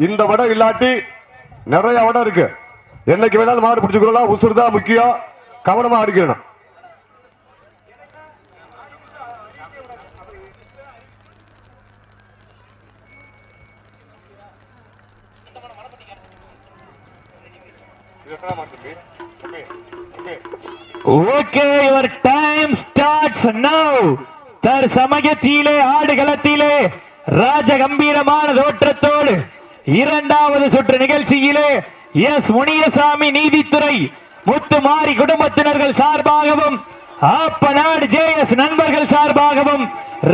இந்த வடம் இல்லாட்டி நிறைய வடம் இருக்கு. என்னைக்கு வேணாலும் மாடு பிடிச்சுக்கலாம். உசுறுதான் முக்கியம். கவனமா அடிக்கணும். Okay, your time starts now. தற்சமயத்திலே ஆடுகளத்திலே ராஜ கம்பீரமான தோற்றத்தோடு இரண்டாவது சுற்று நிகழ்ச்சியிலே எஸ் முனியசாமி நீதித்துறை முத்துமாரி குடும்பத்தினர்கள் சார்பாகவும் ஆப்பநாடு ஜேஎஸ் நண்பர்கள் சார்பாகவும்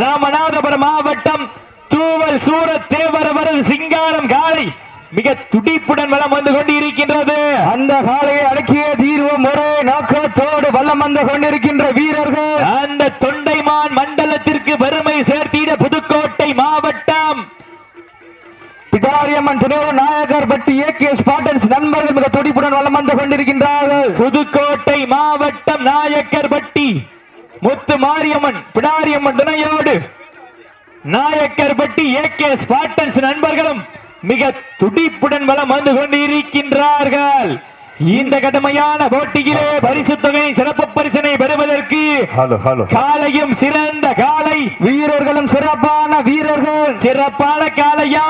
ராமநாதபுரம் மாவட்டம் தூவல் சூரத் தேவரவரது சிங்காரம் காலை மிக துடிப்புடன் வலம் வந்து கொண்டிருக்கின்றது. அந்த காலையை அடக்கிய தீர்வும் ஒரே நோக்கத்தோடு வலம் வந்து கொண்டிருக்கின்ற வீரர்கள் அந்த தொண்டைமான் மண்டலத்திற்கு பெருமை சேர்த்திட புதுக்கோட்டை மாவட்டம் பிடாரியம்மன் துணையோர் நாயகர் பட்டி ஏகே ஸ்பாட்டன்ஸ் நண்பர்கள் மிக துடிப்புடன் வலம் வந்து கொண்டிருக்கின்றார்கள். புதுக்கோட்டை மாவட்டம் நாயக்கர் பட்டி முத்து மாரியம்மன் பிடாரியம்மன் துணையோடு நாயக்கர் பட்டி ஏகே ஸ்பாட்டன்ஸ் நண்பர்களும் மிக துடிப்புடன் வலம் வந்து கொண்டிருக்கின்றார்கள். இந்த கடுமையான போட்டியிலே பரிசு தொகை சிறப்பு பரிசனை பெறுவதற்கு காலையும் சிறந்த காலை வீரர்களும் சிறப்பான வீரர்கள். சிறப்பான காலையா,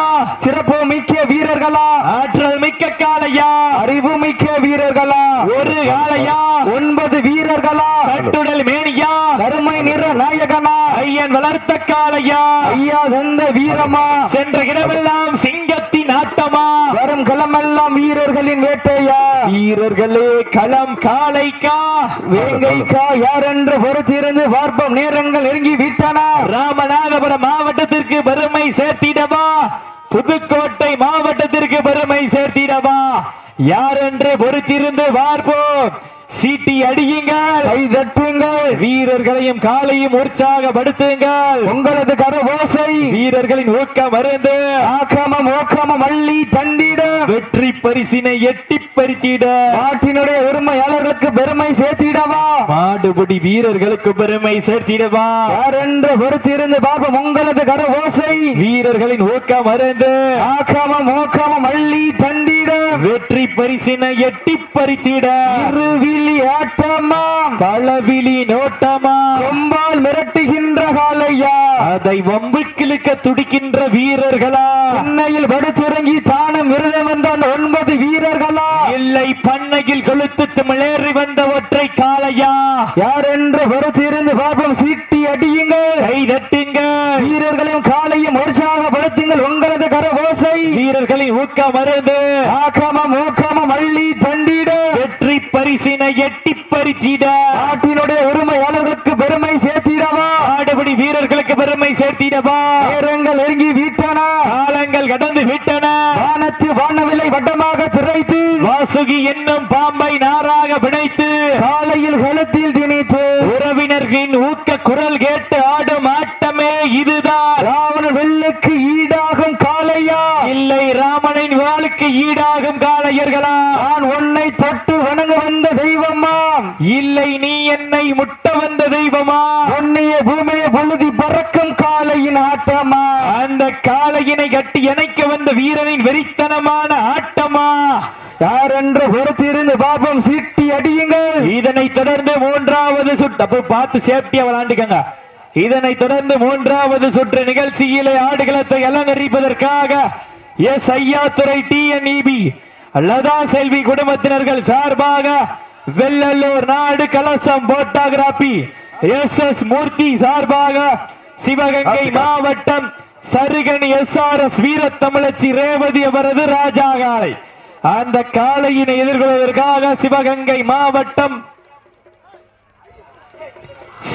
சிறப்பு மிக்க வீரர்களா, ஆற்றல் மிக்க காலையா, அறிவு மிக்க வீரர்களா, ஒரு காலையா, 9 வீரர்களா, கட்டுடல் மேனியா, கருமை நிற நாயகனா, ஐயன் வளர்த்த காலையா, ஐயா சொந்த வீரமா, சென்ற இடமெல்லாம் சிங்கத்தின் ஆட்டமா, வரும் களமெல்லாம் வீரர்களின் வேட்டையா, வீரர்களே களம் காளைக்கா வேங்கைக்கா யார் என்று பொறுத்திருந்து பார்ப்போம். நேரங்கள் நெருங்கி விட்டன. ராமநாதபுரம் மாவட்டத்திற்கு பெருமை சேர்த்திடவா, புதுக்கோட்டை மாவட்டத்திற்கு பெருமை சேர்த்திடவா, யார் என்று பொறுத்திருந்து பார்ப்போம். சீட்டி அடியுங்கள், கை தட்டுங்கள், வீரர்களையும் காலையும் உற்சாகப்படுத்துங்கள். உங்களது கரவோசை வீரர்களின் ஊக்கம் மருந்து ஆக்கமம் ஊக்கமம் அள்ளி தந்திட வெற்றி பரிசினை எட்டி பறித்திட நாட்டினுடைய உரிமையாளர்களுக்கு பெருமை சேர்த்திடவா, மாடுபிடி வீரர்களுக்கு பெருமை சேர்த்திடவா, யார் என்று பொறுத்திருந்து பாபம். உங்களது கரவோசை வீரர்களின் ஊக்கம் மருந்து ஆக்கமம் ஊக்கமம் அள்ளி தந்திட வெற்றி பரிசினை எட்டி பறித்திட ஆட்டமா பலவிழி நோட்டமா கொம்பால் மிரட்டுகின்ற காலையா, அதை வம்புக்கிழுக்க துடிக்கின்ற வீரர்களா, பண்ணையில் படுத்துறங்கி தானும் விரதம் வந்த 9 வீரர்களா, இல்லை பண்ணையில் கொளுத்து தமிழேறி வந்த ஒற்றை காலையா, யார் என்று பொறுத்திருந்து பாபம். சீட்டி அடியுங்கள், கை தட்டுங்கள், வீரர்களையும் காலையும் உற்சாகப்படுத்துங்கள். உங்களது கரவோசை வீரர்களின் ஊக்கம் மருந்து ஆக்கமம் ஊக்கமம் அள்ளி தண்டிட வெற்றி பரிசினை எட்டி பறித்திட நாட்டினுடைய உரிமையாளர்களுக்கு பெருமை சேர்த்திடவா, ஆடுபடி வீரர்களுக்கு பெருமை சேர்த்திடவா. நேரங்கள் நெருங்கி விட்டன, காலங்கள் கடந்து விட்டன. வானத்து வானவிலை வட்டமாக திரைத்து வாசுகி என்னும் பாம்பை நாராக பிணைத்து காலையில் களத்தில் திணித்து உறவினர்களின் ஊக்க குரல் கேட்டு ஆடும் ஆட்டமே இதுதான். ராவண வெள்ளுக்கு ஈடாகும் காளையா, இல்லை ராமனின் வாளுக்கு ஈடாகும் காளையர்களா, நான் உன்னை தொட்டு வணங்க வந்த தெய்வமாம், இல்லை நீ என்னை முட்ட வந்த தெய்வமா, உன்னைய பூமியை பொழுதி பறக்கும் காளையின் ஆட்டமா, அந்த காளையினை கட்டி இணைக்க வந்த வீரனின் வெறித்தனமான ஆட்டமா, யார் என்று பொறுத்திருந்து பாபம். சீட்டி அடியுங்கள். இதனைத் தொடர்ந்து 3வது சுற்று பார்த்து சேஃப்டியா விளையாண்டுக்கங்க. இதனைத் தொடர்ந்து 3வது சுற்று நிகழ்ச்சியிலே ஆடுகளத்தை அலங்கரிப்பதற்காக எஸ் ஐயாத்துறை டிஎன்இபி லதா செல்வி குடும்பத்தினர்கள் சார்பாக வெள்ளலூர் நாடு கலசம் போட்டோகிராபி எஸ் எஸ் மூர்த்தி சார்பாக சிவகங்கை மாவட்டம் சருகணி SRS வீரத்தமிழச்சி ரேவதி அவரது ராஜா காளை. அந்த காளையினை எதிர்கொள்வதற்காக சிவகங்கை மாவட்டம்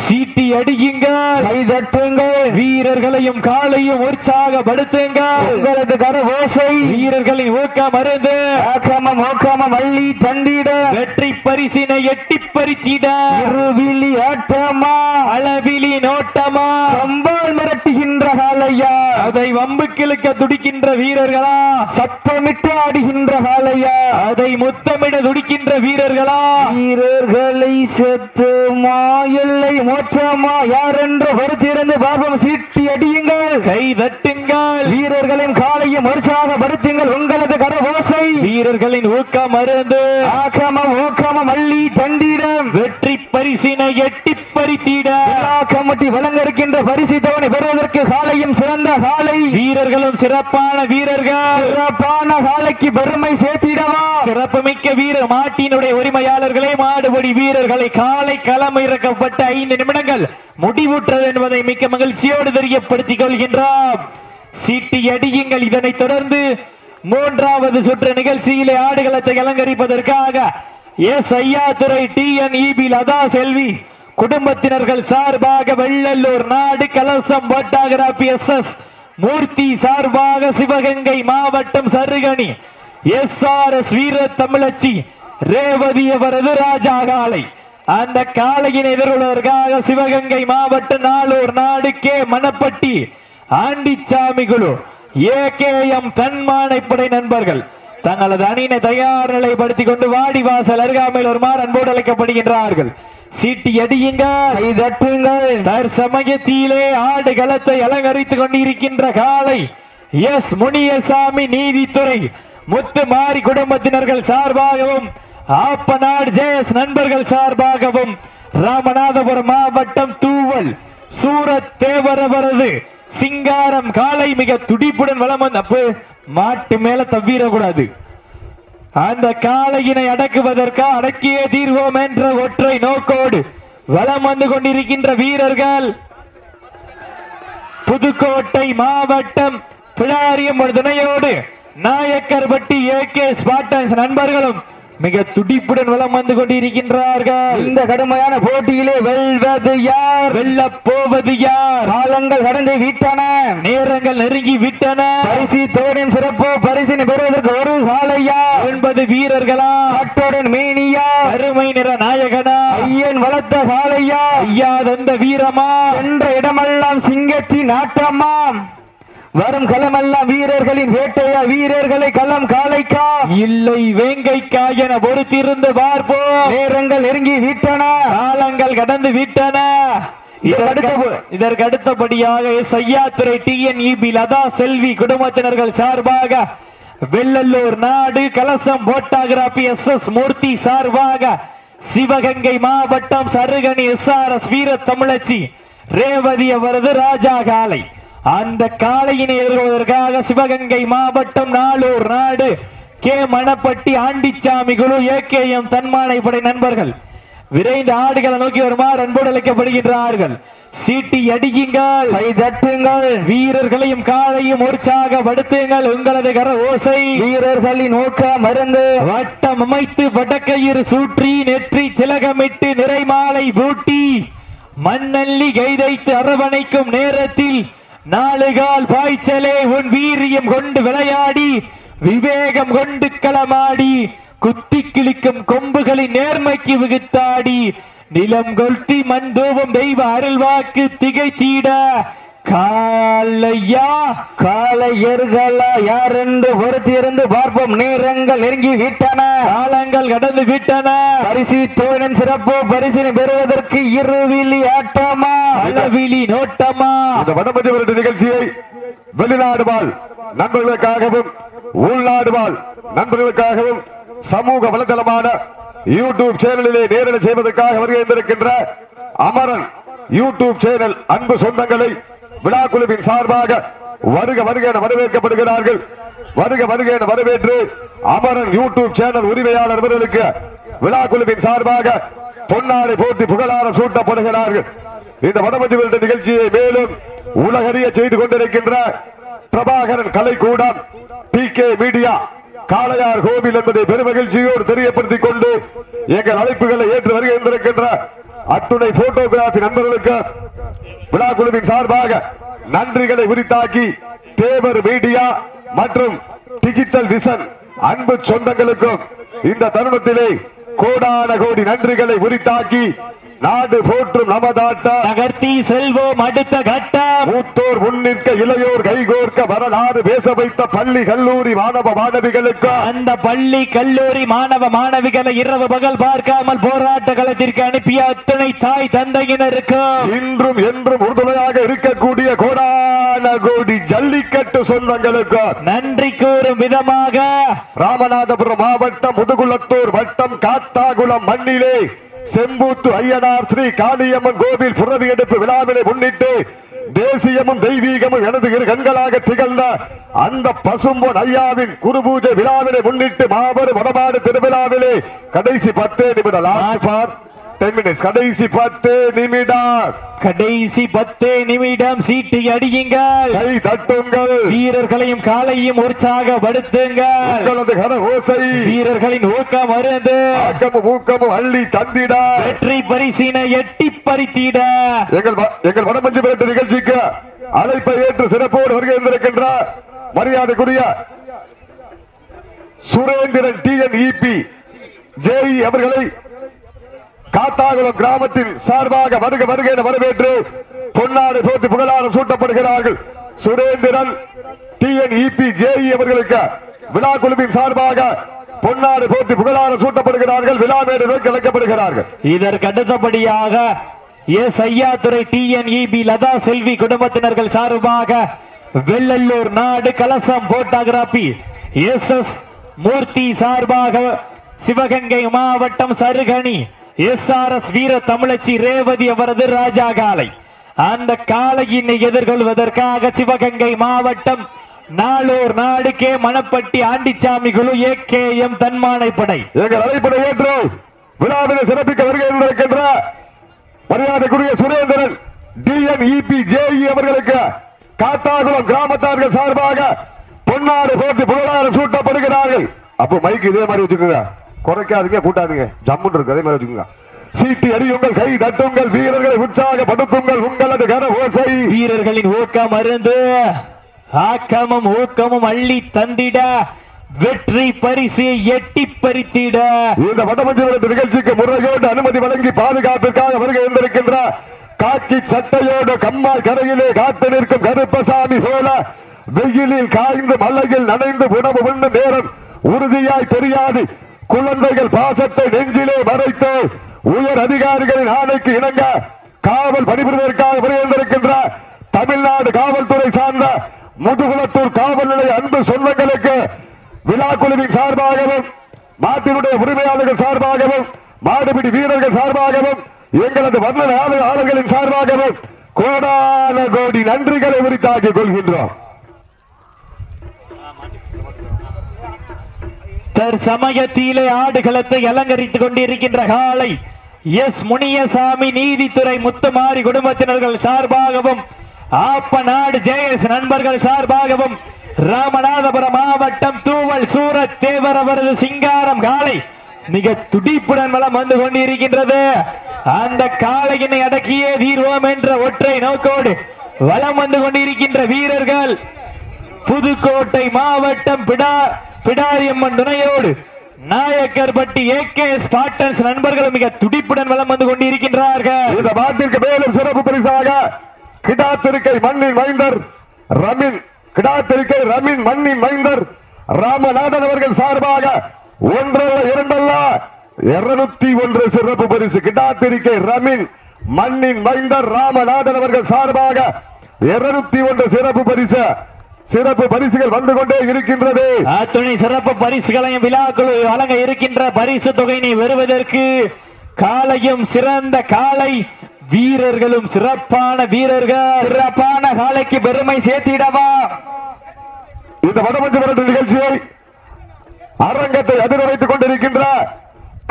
சீட்டி அடியுங்கள், கை தட்டுங்கள், வீரர்களையும் காலையும் உற்சாகப்படுத்துங்கள். உங்களது கரவோசை வீரர்களின் ஊக்கம் மருந்து ஆக்கமம் ஊக்கமம் அள்ளி தண்டிட வெற்றி பரிசினை எட்டி பறித்திட இருவிழி ஆட்டமா அளவிழி நோட்டமா கம்பால் மிரட்டுகின்ற காலையா, அதை வம்புக்கிழுக்க துடிக்கின்ற வீரர்களா, சத்தமிட்டு ஆடுகின்ற காலையா, அதை முத்தமிட துடிக்கின்ற வீரர்களா, வீரர்களை செத்து மாயல்லை மாற்றமா யார் என்று பொறுத்திருந்து பார்ப்போம். சீட்டி அடியுங்கள், கை தட்டுங்கள், வீரர்களின் காலையும் உற்சாகப்படுத்துங்கள். உங்களது கரவோசை வீரர்களின் ஊக்கம் மருந்து ஆக்கமம் ஊக்கமம் அள்ளி தந்திடம் வெற்றி பரிசினை எட்டி பறித்திட கமிட்டி வழங்க இருக்கின்ற பரிசு தவணை பெறுவதற்கு காலையும் சிறந்த காலை வீரர்களும் சிறப்பான வீரர்கள் சிறப்பான காலைக்கு பெருமை சேர்த்திடவா. சிறப்புமிக்க வீரர் மாட்டினுடைய உரிமையாளர்களே, மாடுபடி வீரர்களை காலை களம் இறக்கப்பட்ட 5 நிமிடங்கள் முடிவுற்றது என்பதை மிக்க மகிழ்ச்சியோடு தெரியப்படுத்திக் கொள்கின்றோம். சீட்டி அடியுங்கள். இதனைத் தொடர்ந்து 3வது சுற்று நிகழ்ச்சியிலே ஆடுகளத்தை அலங்கரிப்பதற்காக எஸ் ஐயாத்துறை TNEB லதா செல்வி குடும்பத்தினர்கள் சார்பாக வெள்ளல்லூர் நாடு கலசம் வட்டாகராப்பி SS மூர்த்தி சார்பாக சிவகங்கை மாவட்டம் சருகணி SRS வீர தமிழச்சி ரேவதி அவரது ராஜா காலை. அந்த காளையின் எதிர்கொள்வதற்காக சிவகங்கை மாவட்டம் நாளூர் நாடு கே மணப்பட்டி ஆண்டிச்சாமி குழு AKM தன்மானைப்படை நண்பர்கள் தங்களது அணியினை தயார் நிலைப்படுத்திக் கொண்டு வாடிவாசல் அருகாமையில் ஒரு அன்போடு அழைக்கப்படுகின்றார்கள். சீட்டி அடியுங்கள், தற்சமயத்திலே ஆடு களத்தை அலங்கரித்துக் கொண்டிருக்கின்ற காலை எஸ் முனியசாமி நீதித்துறை முத்துமாரி குடும்பத்தினர்கள் சார்பாகவும் ஆப்பநாடு JS நண்பர்கள் சார்பாகவும் ராமநாதபுரம் மாவட்டம் தூவல் சூரத் தேவரவரது சிங்காரம் காலை மிக துடிப்புடன் வலம் வந்து மாட்டு மேல தவிரக்கூடாது. அந்த காளையினை அடக்குவதற்காக அடக்கியே தீர்வோம் என்ற ஒற்றை நோக்கோடு வலம் வந்து கொண்டிருக்கின்ற வீரர்கள் புதுக்கோட்டை மாவட்டம் பிடாரியம் துணையோடு நாயக்கர்பட்டி AK ஸ்பாட்டன்ஸ் நண்பர்களும் மிக துடிப்புடன் வலம் வந்து கொண்டிருக்கின்றார்கள். இந்த கடுமையான போட்டியிலே வெல்வது யார், வெல்ல போவது யார்? காலங்கள் கடந்து விட்டன, நேரங்கள் நெருங்கி விட்டன. பரிசு தோடின் சிறப்பு பரிசினை பெறுவதற்கு ஒரு காளையா, 9 வீரர்களா, காட்டுடன் மேனியா, அருமை நிற நாயகனா, ஐயன் வளர்த்த காளையா, ஐயா தந்த வீரமா, என்ற இடமெல்லாம் சிங்கத்தின் ஆட்டமாம். வரும் களமெல்லாம் வீரர்களின் வேட்டையா, வீரர்களை களம் காளைக்கா இல்லை வேங்கைக்கா என பொறுத்திருந்து பார்ப்போம். நேரங்கள் நெருங்கி விட்டன, காலங்கள் கடந்து விட்டன. இதற்கு அடுத்தபடியாக எஸ் ஐயாத்துறை TNEB லதா செல்வி குடும்பத்தினர்கள் சார்பாக வெள்ளல்லூர் நாடு கலசம் போட்டாகிராபி SS மூர்த்தி சார்பாக சிவகங்கை மாவட்டம் சருகணி SRS வீர தமிழச்சி ரேவதி அவரது ராஜா காலை. அந்த காளையினை எதிர்கொள்வதற்காக சிவகங்கை மாவட்டம் நாளூர் நாடு கே மணப்பட்டி ஆண்டிச்சாமி குழு AKM தன்மானைப்படை நண்பர்கள் விரைந்து ஆடுகளை நோக்கி வருமாறு அன்போடு அழைக்கப்படுகின்றார்கள். சீட்டி அடியுங்கள், கை தட்டுங்கள், வீரர்களையும் காளையும் உற்சாகப்படுத்துங்கள். உங்களது கர ஓசை வீரர்களின் நோக்க மருந்து வட்டம் அமைத்து வடக்கயிறு சூற்றி நெற்றி திலகமிட்டு நிறைமாலை பூட்டி மண்ணள்ளி கைதைத்து அரவணைக்கும் நேரத்தில் 4 கால் பாய்ச்சலே உன் வீரியம் கொண்டு விளையாடி விவேகம் கொண்டு களமாடி குத்தி கிழிக்கும் கொம்புகளின் நேர்மைக்கு விகுத்தாடி நிலம் கொல்த்தி மண் தூவும் தெய்வ அருள்வாக்கு திகைத்தீட காலையா காலையர்களா யார் என்று பொறுத்திருந்து பார்ப்போம். நேரங்கள் நெருங்கி விட்டன, காலங்கள் கடந்து விட்டன. பரிசு தோழின் சிறப்பு பரிசினை பெறுவதற்கு இருவிழி ஆட்டமா அளவிழி நோட்டமா? இந்த வடமதி விரட்டு நிகழ்ச்சியை வெளிநாடு வாழ் நண்பர்களுக்காகவும் உள்நாடு வாழ் நண்பர்களுக்காகவும் சமூக வலைதளமான யூடியூப் சேனலிலே நேரடி செய்வதற்காக வருகின்ற அமரன் யூடியூப் சேனல் அன்பு சொந்தங்களை விழா குழுவின் சார்பாக வருக வருக என வரவேற்கப்படுகிறார்கள். வருக வருக என வரவேற்று அமரன் யூடியூப் சேனல் உரிமையாளர் அவர்களுக்கு விழா குழுவின் சார்பாக பொன்னாடை போட்டி புகழாரம் சூட்டப்படுகிறார்கள். இந்த வடமதி விரட்டு நிகழ்ச்சியை மேலும் உலகறிய செய்து கொண்டிருக்கின்ற பிரபாகரன் கலைக்கூடம் PK மீடியா காளையார் கோவில் என்பதை பெருமகிழ்ச்சியோடு தெரியப்படுத்திக் கொண்டு எங்கள் அழைப்புகளை ஏற்று வருகின்ற அத்துணை போட்டோகிராபி நண்பர்களுக்கு விழா குழுவின் சார்பாக நன்றிகளை உரித்தாக்கி தேவர் மீடியா மற்றும் டிஜிட்டல் விஷன் அன்பு சொந்தங்களுக்கும் இந்த தருணத்திலே கோடான கோடி நன்றிகளை உரித்தாக்கி நாடு போற்றும் நமதாட்டம் நகர்த்தி செல்வோம் அடுத்த கட்டம். மூத்தோர் முன்னிற்க இளையோர் கைகோர்க்க வரலாறு பேச வைத்த பள்ளி கல்லூரி மாணவ மாணவிகளுக்கு அந்த பள்ளி கல்லூரி மாணவ மாணவிகளை இரவு பகல் பார்க்காமல் போராட்ட களத்திற்கு அனுப்பிய அத்தனை தாய் தந்தையினருக்கு இன்றும் என்றும் உறுதுணையாக இருக்கக்கூடிய கோடான கோடி ஜல்லிக்கட்டு சொந்தங்களுக்கு நன்றி கூறும் விதமாக ராமநாதபுரம் மாவட்டம் முதுகுளத்தூர் வட்டம் காத்தாகுளம் மண்ணிலே செம்பூத்து ஐயனார் ஸ்ரீ காளியம்மன் கோவில் புறவி எடுப்பு விழாவினை முன்னிட்டு தேசியமும் தெய்வீகமும் எனது இரு கண்களாக திகழ்ந்த அந்த பசும்பொன் ஐயாவின் குருபூஜை விழாவினை முன்னிட்டு மாபெரும் வடமாடு திருவிழாவிலே கடைசி 10 நிமிடம் கடைசி 10 நிமிடம் கடைசி 10 நிமிடம் சீட்டி அடியுங்கள், கை தட்டுங்கள், வீரர்களையும் காலையும் உற்சாகப்படுத்துங்கள். ஓசை வீரர்களின் ஊக்கம் அருந்து ஆக்கமும் ஊக்கமும் அள்ளி தந்திட வெற்றி பரிசினை எட்டி பறித்திட எங்கள் வடமஞ்சு விரட்டு நிகழ்ச்சிக்கு அழைப்பை ஏற்று சிறப்போடு வருகின்ற மரியாதைக்குரிய சுரேந்திரன் TNEP JE அவர்களை காத்தாகுளம் கிராமத்தின் சார்பாக வருக வருக என வரவேற்று பொன்னாடு சோத்து புகழாரம் சூட்டப்படுகிறார்கள். சுரேந்திரன் TNEP JE அவர்களுக்கு விழா குழுவின் சார்பாக பொன்னாடு போட்டி புகழாரம் சூட்டப்படுகிறார்கள். விழா மேடை நோக்கி அழைக்கப்படுகிறார்கள். இதற்கு அடுத்தபடியாக எஸ் ஐயாத்துறை TNEP லதா செல்வி குடும்பத்தினர்கள் சார்பாக வெள்ளல்லூர் நாடு கலசம் போட்டோகிராபி SS மூர்த்தி சார்பாக சிவகங்கை மாவட்டம் சருகணி SRS வீர தமிழச்சி ரேவதி அவரது ராஜா காலை. அந்த காளையினை எதிர்கொள்வதற்காக சிவகங்கை மாவட்டம் நாளூர் நாடு கே மணப்பட்டி ஆண்டிச்சாமி குழு AKM தன்மானை படை எங்கள் அழைப்படை ஏற்று விழாவினை சிறப்பிக்க வருகின்ற மரியாதைக்குரிய சுரேந்திரன் TNEP JE அவர்களுக்கு காத்தாகுளம் கிராமத்தார்கள் சார்பாக பொன்னாடு போட்டு புகழாரம் சூட்டப்படுகிறார்கள். அப்போ மைக் இதே மாதிரி வச்சுக்கோங்க, குறைக்காதீங்க கூட்டாதீங்க, ஜம்முன்னு இருக்கு, அதே மாதிரி வச்சுக்கோங்க. சீட்டி அடியுங்கள், கை தட்டுங்கள், வீரர்களை உற்சாகப்படுத்துங்கள், உங்களது கர ஓசை வீரர்களின் ஊக்கம் அருந்து ஆக்கமும் ஊக்கமும் அள்ளி தந்திட வெற்றி பரிசு எட்டி பறித்திட இந்த வடமஞ்சு விரட்டு நிகழ்ச்சிக்கு முறையோடு அனுமதி வழங்கி பாதுகாப்பிற்காக வருகை இருந்திருக்கின்ற காக்கி சட்டையோடு கம்மாய் கரையிலே காத்து நிற்கும் கருப்பசாமி போல வெயிலில் காய்ந்து மலையில் நனைந்து உணவு உண்ணும் நேரம் உறுதியாய் தெரியாது. குழந்தைகள் பாசத்தை நெஞ்சிலே மறைத்து உயர் அதிகாரிகளின் ஆணைக்கு இணங்க காவல் பணிபுரிவதற்காக வருகின்ற தமிழ்நாடு காவல்துறை சார்ந்த முதுகுளத்தூர் காவல் நிலைய அன்பு சொந்தங்களுக்கு விழா குழுவின் சார்பாகவும் நாட்டினுடைய உரிமையாளர்கள் சார்பாகவும் மாடுபிடி வீரர்கள் சார்பாகவும் எங்களது வர்ண ஆளுகளின் சார்பாகவும் கோடான கோடி நன்றிகளை உரித்தாக்கிக் கொள்கின்றோம். தற்சமயத்திலே ஆடுகளத்தை அலங்கரித்துக் கொண்டிருக்கின்ற காலை எஸ் முனியசாமி நீதித்துறை முத்துமாரி குடும்பத்தினர்கள் சார்பாகவும் ஆப்பநாடு JS நண்பர்கள் சார்பாகவும் ராமநாதபுரம் மாவட்டம் தூவல் சூரத் தேவர் அவரது சிங்காரம் காலை மிக துடிப்புடன் வலம் வந்து கொண்டிருக்கின்றது. அந்த காளையினை அடக்கியே தீர்வோம் என்ற ஒற்றை நோக்கோடு வலம் வந்து கொண்டிருக்கின்ற வீரர்கள் புதுக்கோட்டை மாவட்டம் பிடாரியம்மன் துணையோடு நாயக்கர்பட்டி AK ஸ்பாட்டன்ஸ் நண்பர்கள் மிக துடிப்புடன் வலம் வந்து கொண்டிருக்கின்றார்கள். இந்த மாட்டிற்கு மேலும் சிறப்பு பரிசாக கிடாத்திருக்கை மண்ணின் மைந்தர் ரமீன் மண்ணின் மைந்தர் ராமநாதன் அவர்கள் சார்பாக ஒன்றல்ல இரண்டல்ல 201 சிறப்பு பரிசு. கிடாத்திருக்கை ரமீன் மண்ணின் மைந்தர் ராமநாதன் அவர்கள் சார்பாக 201 சிறப்பு பரிசு. சிறப்பு பரிசுகள் வந்து கொண்டே இருக்கின்றது. அத்துணை சிறப்பு பரிசுகளையும் விழாக்குழு வழங்க இருக்கின்ற பரிசு தொகையினை பெறுவதற்கு காளையும் சிறந்த காளை வீரர்களும் சிறப்பான வீரர்கள் சிறப்பான காளைக்கு பெருமை சேர்த்திடவா இந்த வடமஞ்சு விரட்டு நிகழ்ச்சியை அரங்கத்தை அதிர வைத்துக் கொண்டிருக்கின்ற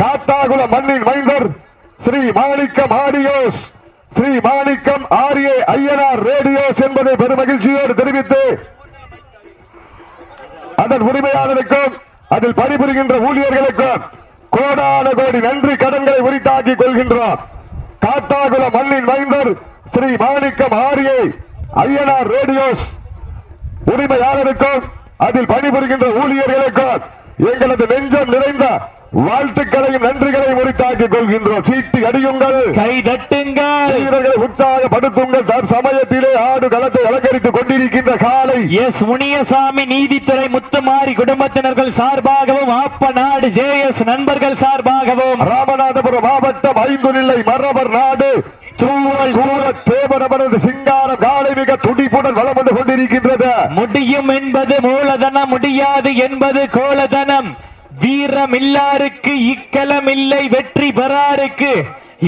காத்தாகுளம் மண்ணின் மைந்தர் ஸ்ரீ மாணிக்கம் ஆடியோஸ் ஸ்ரீ மாணிக்கம் RA ஐயனார் ரேடியோஸ் என்பதை பெருமகிழ்ச்சியோடு தெரிவித்து அதன் உரிமையாளருக்கும் அதில் பணிபுரிகின்ற ஊழியர்களுக்கும் கோடான கோடி நன்றி கடன்களை உரித்தாக்கிக் கொள்கின்றோம். காத்தாகுளம் மண்ணின் மைந்தர் ஸ்ரீ மாணிக்கம் RA ஐயனார் ரேடியோஸ் உரிமையாளருக்கும் அதில் பணிபுரிகின்ற ஊழியர்களுக்கும் எங்களது நெஞ்சம் நிறைந்த வாழ்த்துக்களையும் நன்றிகளையும் உரித்தாக்கிக் கொள்கின்றோம். சீட்டி அடியுங்கள், கை தட்டுங்கள், வீரர்களை உற்சாகப்படுத்துங்கள். தற்சமயத்திலே ஆடு களத்தை அலங்கரித்துக் கொண்டிருக்கின்ற காலை எஸ் முனியசாமி நீதித்துறை முத்துமாரி குடும்பத்தினர்கள் சார்பாகவும் ஆப்ப நாடு JS நண்பர்கள் சார்பாகவும் ராமநாதபுரம் மாவட்டம் 5 நிலை மரபர் நாடு தேவரமரது சிங்காரம் காலை மிக துடிப்புடன் வளம் வந்து கொண்டிருக்கின்றது. முடியும் என்பது மூலதனம், முடியாது என்பது கோலதனம். வீரம் இல்லாருக்கு இக்களம் இல்லை, வெற்றி பெறாருக்கு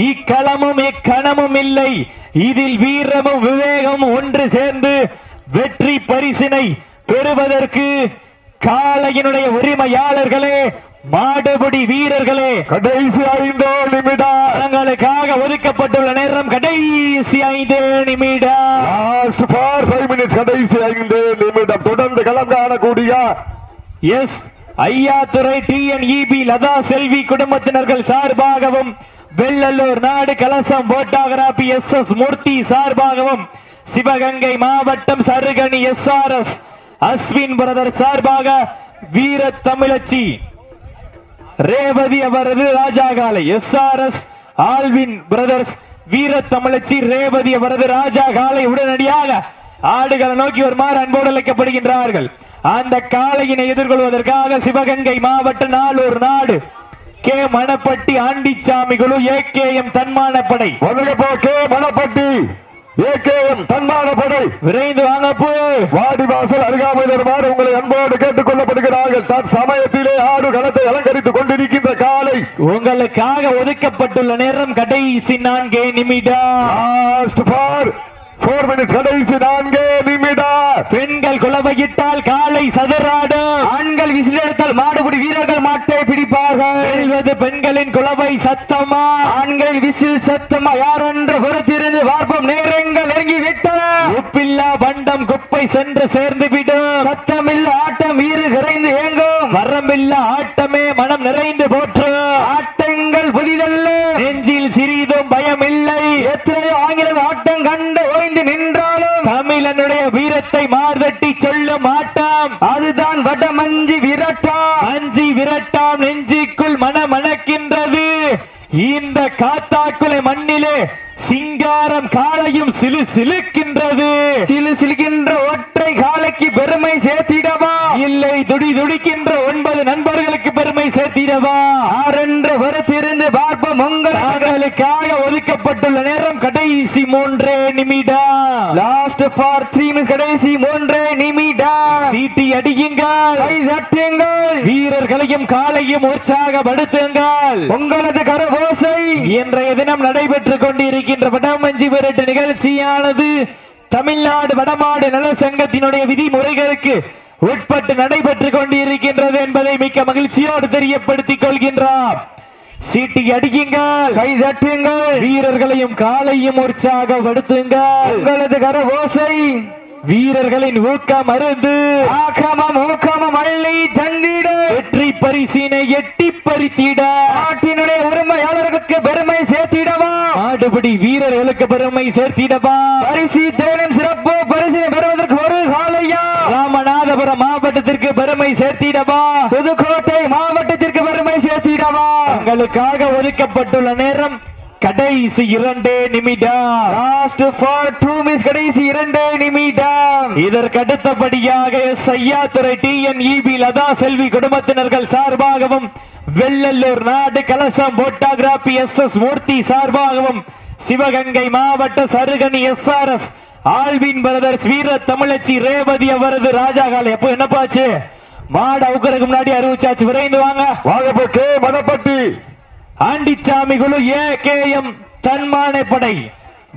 இக்களமும் இக்கணமும் இல்லை. இதில் வீரமும் விவேகமும் ஒன்று சேர்ந்து வெற்றி பரிசினை பெறுவதற்கு காளையினுடைய உரிமையாளர்களே, மாடுபிடி வீரர்களே, கடைசி 5 நிமிடம் தங்களுக்காக ஒதுக்கப்பட்டுள்ள நேரம் கடைசி 5 நிமிடம். Last for 5 minutes. கடைசி 5 நிமிடம். தொடர்ந்து களம் காணக்கூடிய எஸ் ஐயாத்துறை TNEB லதா செல்வி குடும்பத்தினர்கள் சார்பாகவும் வெள்ளலூர் நாடு கலசம் போட்டோகிராபி SS மூர்த்தி சார்பாகவும் சிவகங்கை மாவட்டம் சருகணி SRS அஸ்வின் பிரதர் சார்பாக வீர தமிழச்சி ரேவதி அவரது ராஜாகாலை SRS ஆல்வின் பிரதர்ஸ் வீர தமிழச்சி ரேவதி அவரது ராஜாகாலை உடனடியாக ஆடுகளை நோக்கி வருமாறு அன்போடு அழைக்கப்படுகின்றார்கள். அந்த காளையினை எதிர்கொள்வதற்காக சிவகங்கை மாவட்ட நாளூர் நாடு கே மணப்பட்டி ஆண்டிச்சாமி குழு AKM தன்மானப்படை மணப்பட்டி AKM தன்மானப்படை விரைந்து வாங்கப்போ வாடிவாசல் அருகாமையில் வருமாறு உங்களை அன்போடு கேட்டுக் கொள்ளப்படுகிறார்கள். தற்சமயத்திலே ஆடு களத்தை அலங்கரித்துக் கொண்டிருக்கின்ற காலை உங்களுக்காக ஒதுக்கப்பட்டுள்ள நேரம் கடைசி 4 நிமிடம். Last for 4 minutes. கடைசி 4 நிமிடம். பெண்கள் குலவையிட்டால் காலை சதுராடும், ஆண்கள் விசிலெடுத்தால் மாடுபிடி வீரர்கள் மாட்டை பிடிப்பார்கள். வெல்வது பெண்களின் குலவை சத்தமா, ஆண்கள் விசில் சத்தமா? யாரென்று பொறுத்திருந்து பார்ப்போம். நேரங்கள் நெருங்கி விட்டன. உப்பில்லா பண்டம் குப்பை சென்று சேர்ந்து விடும். சத்தமில்ல ஆட்டம் வீறு நிறைந்து ஏங்கும். வரம்பில்லா ஆட்டமே மனம் நிறைந்து போற்று. ஆட்டங்கள் புதிதல்ல, நெஞ்சில் சிறிதும் பயம் இல்லை. எத்தனையோ ஆங்கிலம் ஆட்டம் கண்டு ஓய்ந்து நின்றாலும் தமிழனுடைய வீரத்தை மார்தட்டி சொல்லும் ஆட்டம் அதுதான் வடமஞ்சி விரட்டாம். அஞ்சி விரட்டாம் நெஞ்சிக்குள் மனமணக்கின்றது. இந்த காத்தாக்குலை மண்ணிலே சிங்காரம் காளையும் சிலு சிலுக்கின்றது. சிலு சிலுக்கின்ற ஒற்றை காளைக்கு பெருமை சேர்த்திடவா, இல்லை துடி துடிக்கின்ற 9 நண்பர்களுக்கு பெருமை சேர்த்திடவா? ஆரென்று வருத்திருந்து பார்ப்போம். உங்களுக்காக ஒதுக்கப்பட்டுள்ள நேரம் கடைசி 3 நிமிடம். Last for 3 minutes. கடைசி 3 நிமிடம். சீட்டி அடியுங்கள், கை தட்டுங்கள், வீரர்களையும் காளையும் உற்சாகப்படுத்துங்கள். உங்களது கரவோசை இன்றைய தினம் நடைபெற்றுக் கொண்டிருக்கின்ற வடமஞ்சி விரட்டு நிகழ்ச்சியானது தமிழ்நாடு வடமாடு நல சங்கத்தினுடைய விதிமுறைகளுக்கு உட்பட்டு நடைபெற்றுக் கொண்டிருக்கின்றது என்பதை மிக்க மகிழ்ச்சியோடு தெரியப்படுத்திக் கொள்கின்றோம். சீட்டி அடியுங்கள், கை தட்டுங்கள், வீரர்களையும் காளையும் உற்சாகப்படுத்துங்கள். உங்களது கரவோசை வீரர்களின் ஊக்கம் அருந்து ஆக்கமம் ஊக்கமம் அள்ளி தந்திட வெற்றி பரிசினை எட்டி பறித்திட நாட்டினுடைய உரிமையாளர்களுக்கு பெருமை சேர்த்திடவா, ஆடுபடி வீரர்களுக்கு பெருமை சேர்த்திடவா? பரிசு தேனும் சிறப்பு பரிசினை பெறுவதற்கு ஒரு காளையா ராமநாதபுரம் மாவட்டத்திற்கு பெருமை சேர்த்திடவா, புதுக்கோட்டை மாவட்டத்திற்கு பெருமை சேர்த்திடவா? உங்களுக்காக ஒதுக்கப்பட்டுள்ள நேரம் கடைசி 2 நிமிடம். Last for 2 minutes. கடைசி 2 நிமிடம். இதற்கு அடுத்தபடியாக ஐயாத்துறை TNEB லதா செல்வி குடும்பத்தினர்கள் சார்பாகவும் வெள்ளலூர் நாடு கலசம் போட்டோகிராபி SS மூர்த்தி சார்பாகவும் சிவகங்கை மாவட்ட சருகணி SRS ஆல்வின் பிரதர்ஸ் வீர தமிழச்சி ரேவதி அவரது ராஜாகாலை. எப்போ என்னப்பாச்சு? மாடு அவுக்கிறதுக்கு முன்னாடி அறிவிச்சாச்சு. விரைந்து வாங்க. வாங்கப்பட்டு மணப்பட்டி ஆண்டிச்சாமி குழு AKM தன்மானப்படை.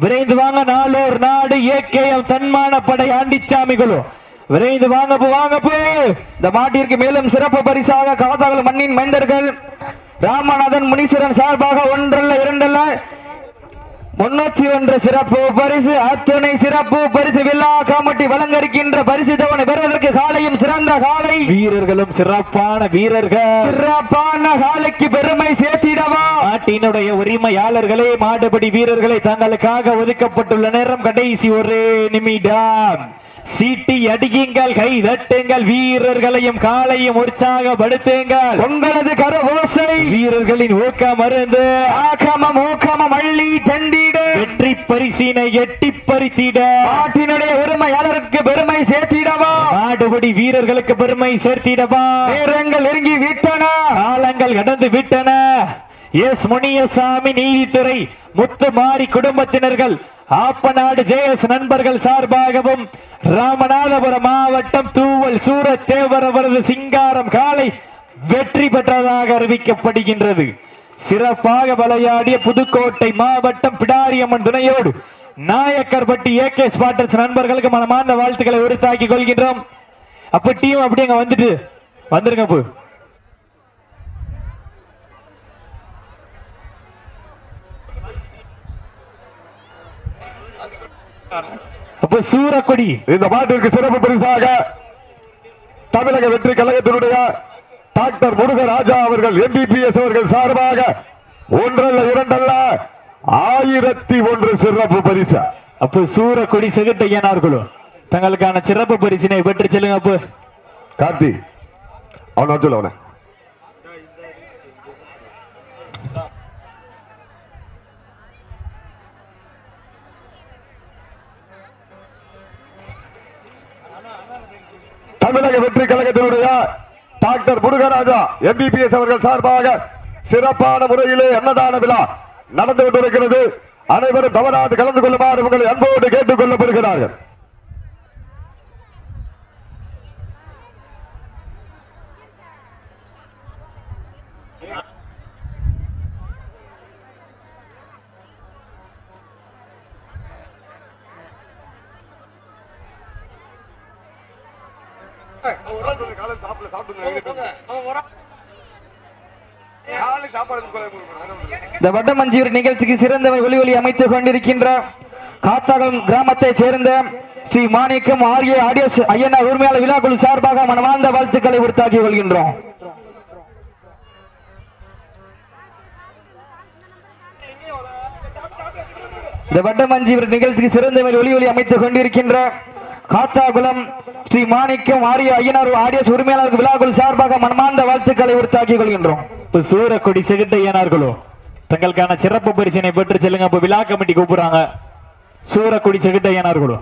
விரைந்து வாங்க. நாளூர் நாடு AKM தன்மானப்படை ஆண்டிச்சாமி குழு. விரைந்து வாங்க வாங்க. இந்த மாட்டிற்கு மேலும் சிறப்பு பரிசாக காத்தாக்குளம் மண்ணின் மைந்தர்கள் ராமநாதன் முனீஸ்வரன் சார்பாக 1 அல்ல 2 அல்ல 301 சிறப்பு பரிசு, அத்துணை சிறப்பு பரிசு விழா கமிட்டி வழங்க இருக்கின்ற பரிசு தவணை பெறுவதற்கு காலையும் சிறந்த காலை வீரர்களும் சிறப்பான வீரர்கள் சிறப்பான காலைக்கு பெருமை சேர்த்திடவா? நாட்டினுடைய உரிமையாளர்களே, மாடுபடி வீரர்களை தங்களுக்காக ஒதுக்கப்பட்டுள்ள நேரம் கடைசி 1 நிமிடம். சீட்டி அடியுங்கள், கை தட்டுங்கள், வீரர்களையும் காலையும் உற்சாகப்படுத்துங்கள். உங்களது கரவோசை வீரர்களின் ஊக்கம் மருந்து ஆகமம் ஊக்கமம் அள்ளி தந்திட வெற்றி பரிசினை எட்டி பறித்திட நாட்டினுடைய உரிமையாளருக்கு பெருமை சேர்த்திடவா, நாடுபடி வீரர்களுக்கு பெருமை சேர்த்திடவா. நேரங்கள் நெருங்கி விட்டன, காலங்கள் கடந்து விட்டன. எஸ் முனியசாமி நீதித்துறை முத்துமாரி குடும்பத்தினர்கள் ஆப்பநாடு ஜேஎஸ் நண்பர்கள் சார்பாகவும் ராமநாதபுரம் மாவட்டம் தூவல் சூரத்தேவர் அவரது சிங்காரம் காலை வெற்றி பெற்றதாக அறிவிக்கப்படுகின்றது. சிறப்பாக விளையாடிய புதுக்கோட்டை மாவட்டம் பிடாரியம்மன் துணையோடு நாயக்கர்பட்டி ஏகே ஸ்பாட்டர்ஸ் நண்பர்களுக்கு மனமார்ந்த வாழ்த்துக்களை உரித்தாக்கி கொள்கின்றோம். அப்ப டீம் அப்படி அங்க வந்துட்டு வந்துருங்க. அப்ப சூரக்கொடி இந்த பாட்டிற்கு சிறப்பு பரிசாக தமிழக வெற்றி கழகத்தினுடைய டாக்டர் முருகராஜா அவர்கள் MBBS அவர்கள் சார்பாக ஒன்றல்ல இரண்டல்ல 1001 சிறப்பு பரிசு. அப்ப சூரக்கொடி செகுட்டையனார்களோ தங்களுக்கான சிறப்பு பரிசினை பெற்று செல்லுங்க. அப்ப கார்த்தி அவனை சொல்ல அவனை தமிழக வெற்றி கழகத்தினுடைய டாக்டர் முருகராஜா MBBS அவர்கள் சார்பாக சிறப்பான முறையிலே அன்னதான விழா நடந்து கொண்டிருக்கிறது. அனைவரும் தவறாது கலந்து கொள்ளுமாறு உங்களை அன்போடு கேட்டுக் கொள்ளப்படுகிறார்கள். இந்த வட்டமஞ்சூர் நிகழ்ச்சிக்கு சிறந்த ஒளி அமைத்துக் கொண்டிருக்கின்ற காத்தாகம் கிராமத்தை சேர்ந்த ஸ்ரீ மாணிக்கம் ஆடியோஸ் ஐயனார் உரிமையாளர் விழாக்குழு சார்பாக மனமார்ந்த வாழ்த்துக்களை உரித்தாக்கிக் கொள்கின்றோம். இந்த வட்டமஞ்சூர் நிகழ்ச்சிக்கு சிறந்த ஒளி அமைத்துக் கொண்டிருக்கின்ற காத்தாகுளம் ஸ்ரீ மாணிக்கம் ஐயனார் ஆடியோஸ் உரிமையாளர் விழாக்குழு சார்பாக மனமார்ந்த வாழ்த்துக்களை உரித்தாக்கிக் கொள்கின்றோம். சூரக்கொடி செகுட்டையனார்களோ தங்களுக்கான சிறப்பு பரிசினை பெற்று செல்லுங்க. விழா கமிட்டி கூப்பிடுறாங்க. சூரக்கொடி செகுட்டையனார்களோ